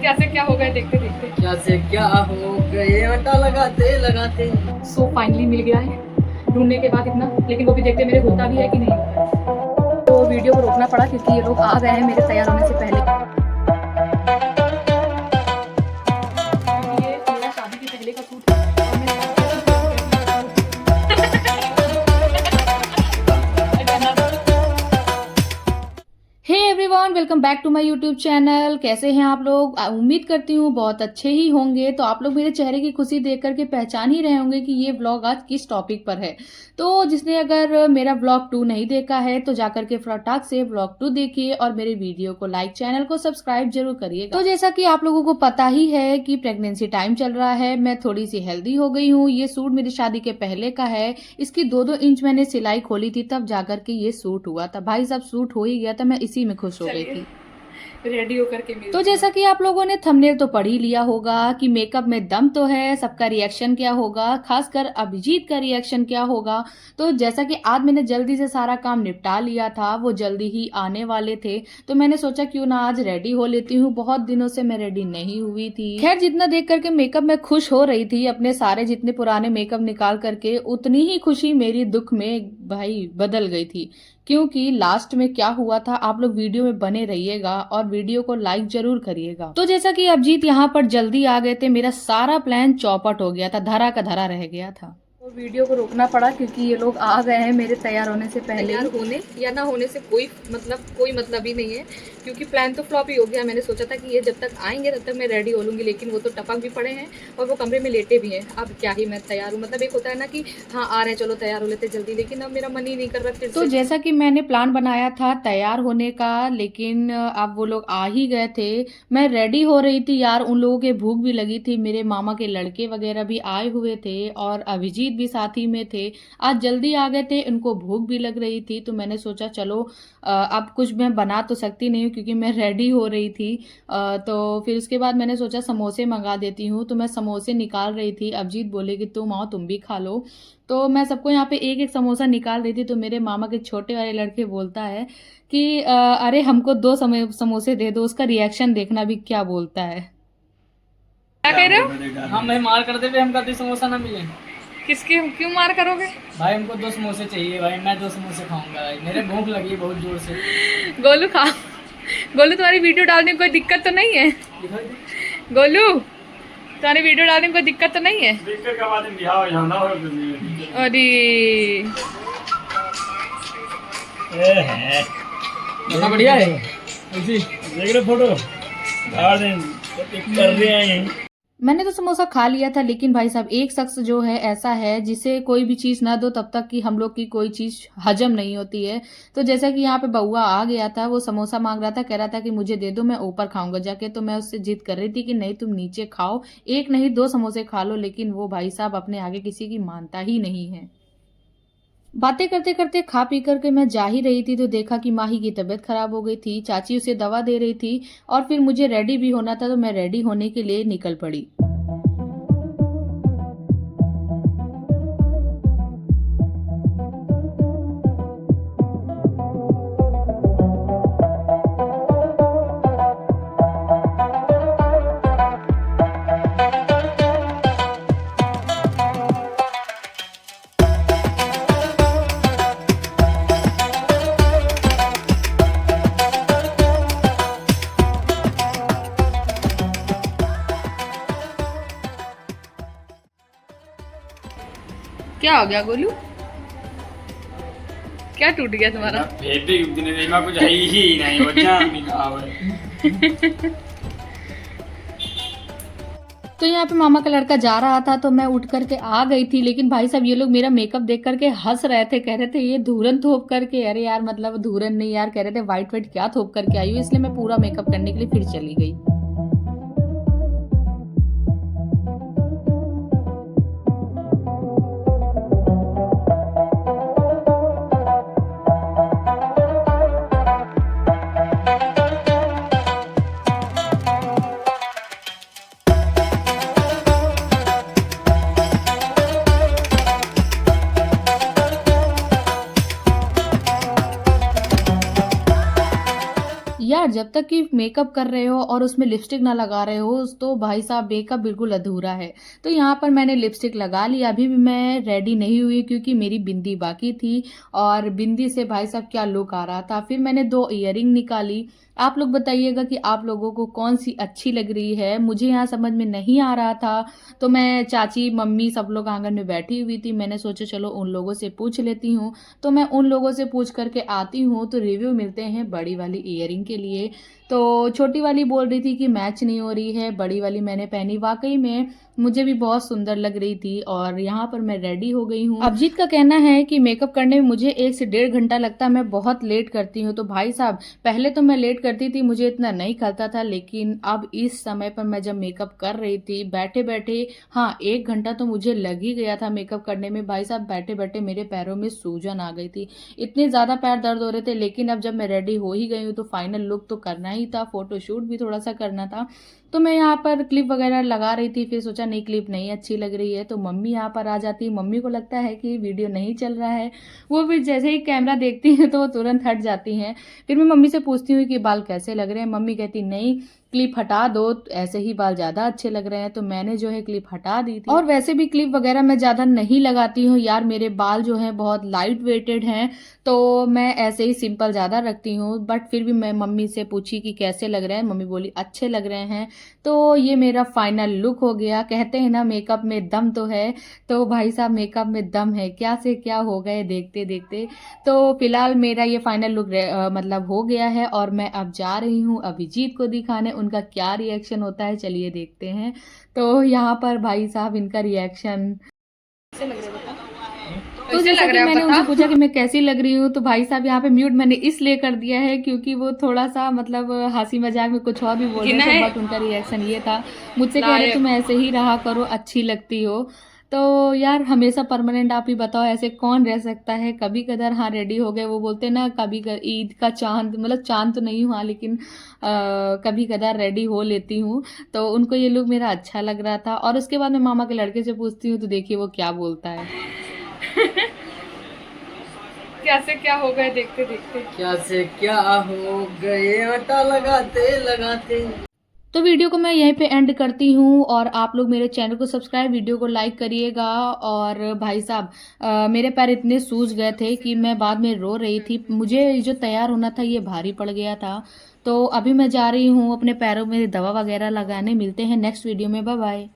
कैसे क्या हो गया देखते देखते। क्या से क्या हो गए आटा लगाते लगाते। सो फाइनली मिल गया है ढूंढने के बाद इतना, लेकिन वो भी देखते मेरे होता भी है कि नहीं होता है। तो वीडियो को रोकना पड़ा क्योंकि ये लोग आ गए हैं मेरे तैयार होने से पहले। ये मेरा शादी के पहले का सूट है और मैं hey everyone, welcome back to my YouTube channel. कैसे हैं आप लोग? उम्मीद करती हूँ बहुत अच्छे ही होंगे। तो आप लोग मेरे चेहरे की खुशी देख करके पहचान ही रहे होंगे कि ये व्लॉग आज किस टॉपिक पर है। तो जिसने अगर मेरा व्लॉग 2 नहीं देखा है तो जाकर के फटाक से व्लॉग 2 देखिए और मेरे वीडियो को लाइक, चैनल को सब्सक्राइब जरूर करिएगा। तो जैसा कि आप लोगों को पता ही है कि प्रेगनेंसी टाइम चल रहा है, मैं थोड़ी सी हेल्दी हो गई हूँ। ये सूट मेरी शादी के पहले का है। इसकी 2-2 इंच मैंने सिलाई खोली थी, तब जाकर के ये सूट हुआ था। भाई साहब सूट हो ही गया था, मैं इसी में खुश हो गई थी। रेडी होकर के तो जैसा कि आप लोगों ने थंबनेल तो पढ़ ही लिया होगा कि मेकअप में दम तो है, सबका रिएक्शन क्या होगा, खासकर अभिजीत का रिएक्शन क्या होगा। तो जैसा कि आज मैंने जल्दी से सारा काम निपटा लिया था, वो जल्दी ही आने वाले थे, तो मैंने सोचा क्यों ना आज रेडी हो लेती हूँ। बहुत दिनों से मैं रेडी नहीं हुई थी। खैर जितना देख करके मेकअप में खुश हो रही थी, अपने सारे जितने पुराने मेकअप निकाल करके, उतनी ही खुशी मेरी दुख में भाई बदल गई थी। क्योंकि लास्ट में क्या हुआ था, आप लोग वीडियो में बने रहिएगा और वीडियो को लाइक जरूर करिएगा। तो जैसा कि अभिजीत यहाँ पर जल्दी आ गए थे, मेरा सारा प्लान चौपट हो गया था, धरा का धरा रह गया था। तो वीडियो को रोकना पड़ा क्योंकि ये लोग आ गए हैं मेरे तैयार होने से पहले। तैयार होने या ना होने से कोई मतलब ही नहीं है, क्योंकि प्लान तो फ्लॉप ही हो गया। मैंने सोचा था कि ये जब तक आएंगे तब तक मैं रेडी हो लूँगी, लेकिन वो तो टपक भी पड़े हैं और वो कमरे में लेटे भी हैं। अब क्या ही मैं तैयार हूँ, मतलब एक होता है ना कि हाँ आ रहे हैं चलो तैयार हो लेते जल्दी, लेकिन अब मेरा मन ही नहीं कर रहा फिर तो जैसा कि मैंने प्लान बनाया था तैयार होने का, लेकिन अब वो लोग आ ही गए थे। मैं रेडी हो रही थी यार, उन लोगों के भूख भी लगी थी, मेरे मामा के लड़के वगैरह भी आए हुए थे और अभिजीत भी साथी में थे। आज जल्दी आ गए थे, उनको भूख भी लग रही थी। तो मैंने सोचा चलो अब कुछ मैं बना तो सकती नहीं हूँ क्योंकि मैं रेडी हो रही थी। तो फिर उसके बाद मैंने सोचा समोसे मंगा देती हूँ। तो मैं समोसे निकाल रही थी, अभिजीत बोले कि तुम आओ तुम भी खा लो। तो मैं सबको यहाँ पे एक एक समोसा निकाल रही थी। तो मेरे मामा के छोटे वाले लड़के बोलता है कि अरे हमको 2 समोसे दे दो। उसका रिएक्शन देखना भी क्या बोलता है। क्या कह रहे हो? हम भाई मार कर दे भाई, हमका 2 समोसा ना मिले। किसके क्यों मार करोगे? भाई हमको 2 समोसे चाहिए भाई, मैं 2 समोसे खाऊंगा भाई, मेरे भूख लगी है बहुत जोर से। गोलू खा, गोलू तुम्हारी वीडियो डालने में कोई दिक्कत तो नहीं है? गोलू तुम्हारी वीडियो डालने में कोई दिक्कत तो नहीं है? दिक्कत का बाद में बिहार हो जाना हो अरे खाना बढ़िया है ऐसी देख रहे फोटो गार्डन कर रहे हैं। मैंने तो समोसा खा लिया था, लेकिन भाई साहब एक शख्स जो है ऐसा है जिसे कोई भी चीज़ ना दो तब तक कि हम लोग की कोई चीज़ हजम नहीं होती है। तो जैसा कि यहाँ पे बउआ आ गया था, वो समोसा मांग रहा था, कह रहा था कि मुझे दे दो मैं ऊपर खाऊंगा जाके। तो मैं उससे जिद कर रही थी कि नहीं तुम नीचे खाओ, एक नहीं 2 समोसे खा लो। लेकिन वो भाई साहब अपने आगे किसी की मानता ही नहीं है। बातें करते करते खा पी करके मैं जा ही रही थी तो देखा कि माही की तबीयत खराब हो गई थी। चाची उसे दवा दे रही थी और फिर मुझे रेडी भी होना था, तो मैं रेडी होने के लिए निकल पड़ी। क्या हो गया गोलू? क्या टूट गया तुम्हारा? बेबी दिन देखा कुछ है ही नहीं हो जा तो यहाँ पे मामा का लड़का जा रहा था तो मैं उठ करके आ गई थी। लेकिन भाई साहब ये लोग मेरा मेकअप देख करके हंस रहे थे, कह रहे थे ये धूरन थोप करके। अरे यार मतलब धूरन नहीं यार, कह रहे थे वाइट वाइट क्या थोप करके आई हूँ। इसलिए मैं पूरा मेकअप करने के लिए फिर चली गई। यार जब जब तक कि मेकअप कर रहे हो और उसमें लिपस्टिक ना लगा रहे हो तो भाई साहब मेकअप बिल्कुल अधूरा है। तो यहाँ पर मैंने लिपस्टिक लगा लिया, अभी भी मैं रेडी नहीं हुई क्योंकि मेरी बिंदी बाकी थी और बिंदी से भाई साहब क्या लुक आ रहा था। फिर मैंने 2 ईयरिंग निकाली। आप लोग बताइएगा कि आप लोगों को कौन सी अच्छी लग रही है, मुझे यहाँ समझ में नहीं आ रहा था। तो मैं चाची मम्मी सब लोग आंगन में बैठी हुई थी, मैंने सोचा चलो उन लोगों से पूछ लेती हूँ। तो मैं उन लोगों से पूछ करके आती हूँ तो रिव्यू मिलते हैं बड़ी वाली ईयरिंग के लिए। तो छोटी वाली बोल रही थी कि मैच नहीं हो रही है, बड़ी वाली मैंने पहनी, वाकई में मुझे भी बहुत सुंदर लग रही थी और यहाँ पर मैं रेडी हो गई हूँ। अभिजीत का कहना है कि मेकअप करने में मुझे 1 से 1.5 घंटा लगता है, मैं बहुत लेट करती हूँ। तो भाई साहब पहले तो मैं लेट करती थी, मुझे इतना नहीं खलता था, लेकिन अब इस समय पर मैं जब मेकअप कर रही थी बैठे बैठे, हाँ 1 घंटा तो मुझे लग ही गया था मेकअप करने में। भाई साहब बैठे बैठे मेरे पैरों में सूजन आ गई थी, इतने ज़्यादा पैर दर्द हो रहे थे। लेकिन अब जब मैं रेडी हो ही गई हूँ तो फाइनल लुक तो करना ही था, फोटोशूट भी थोड़ा सा करना था। तो मैं यहाँ पर क्लिप वगैरह लगा रही थी, फिर सोचा नहीं क्लिप नहीं अच्छी लग रही है तो मम्मी यहाँ पर आ जाती। मम्मी को लगता है कि वीडियो नहीं चल रहा है, वो भी जैसे ही कैमरा देखती हैं तो वो तुरंत हट जाती हैं। फिर मैं मम्मी से पूछती हूँ कि बाल कैसे लग रहे हैं, मम्मी कहती नहीं क्लिप हटा दो, ऐसे ही बाल ज़्यादा अच्छे लग रहे हैं। तो मैंने जो है क्लिप हटा दी थी। और वैसे भी क्लिप वगैरह मैं ज़्यादा नहीं लगाती हूँ यार, मेरे बाल जो हैं बहुत लाइट वेटेड हैं तो मैं ऐसे ही सिंपल ज़्यादा रखती हूँ। बट फिर भी मैं मम्मी से पूछी कि कैसे लग रहे हैं, मम्मी बोली अच्छे लग रहे हैं। तो ये मेरा फाइनल लुक हो गया। कहते हैं ना मेकअप में दम तो है, तो भाई साहब मेकअप में दम है, क्या से क्या हो गए देखते देखते। तो फिलहाल मेरा ये फाइनल लुक मतलब हो गया है और मैं अब जा रही हूँ अभिजीत को दिखाने, उनका क्या रिएक्शन होता है चलिए देखते हैं। तो यहाँ पर भाई साहब इनका रिएक्शन कैसे लग रहा है बता? तो कैसे जैसा लग कि रहा है मैंने बता? उनसे पूछा कि मैं कैसी लग रही हूँ तो भाई साहब यहाँ पे म्यूट मैंने इसलिए कर दिया है क्योंकि वो थोड़ा सा मतलब हंसी मजाक में कुछ और भी बोल गिना रहे थे, है? बट उनका रिएक्शन ये था, मुझसे कह रहे लायक। तुम ऐसे ही रहा करो, अच्छी लगती हो। तो यार हमेशा परमानेंट आप ही बताओ ऐसे कौन रह सकता है। कभी कदर हाँ रेडी हो गए, वो बोलते ना कभी ईद का चांद, मतलब चांद तो नहीं हुआ लेकिन कभी कदार रेडी हो लेती हूँ। तो उनको ये लुक मेरा अच्छा लग रहा था और उसके बाद मैं मामा के लड़के से पूछती हूँ तो देखिए वो क्या बोलता है। कैसे क्या हो गए देखते देखते। क्या से क्या हो गए आटा लगाते लगाते। तो वीडियो को मैं यहीं पे एंड करती हूँ और आप लोग मेरे चैनल को सब्सक्राइब, वीडियो को लाइक करिएगा। और भाई साहब मेरे पैर इतने सूज गए थे कि मैं बाद में रो रही थी, मुझे जो तैयार होना था ये भारी पड़ गया था। तो अभी मैं जा रही हूँ अपने पैरों में दवा वगैरह लगाने, मिलते हैं नेक्स्ट वीडियो में, बाय बाय।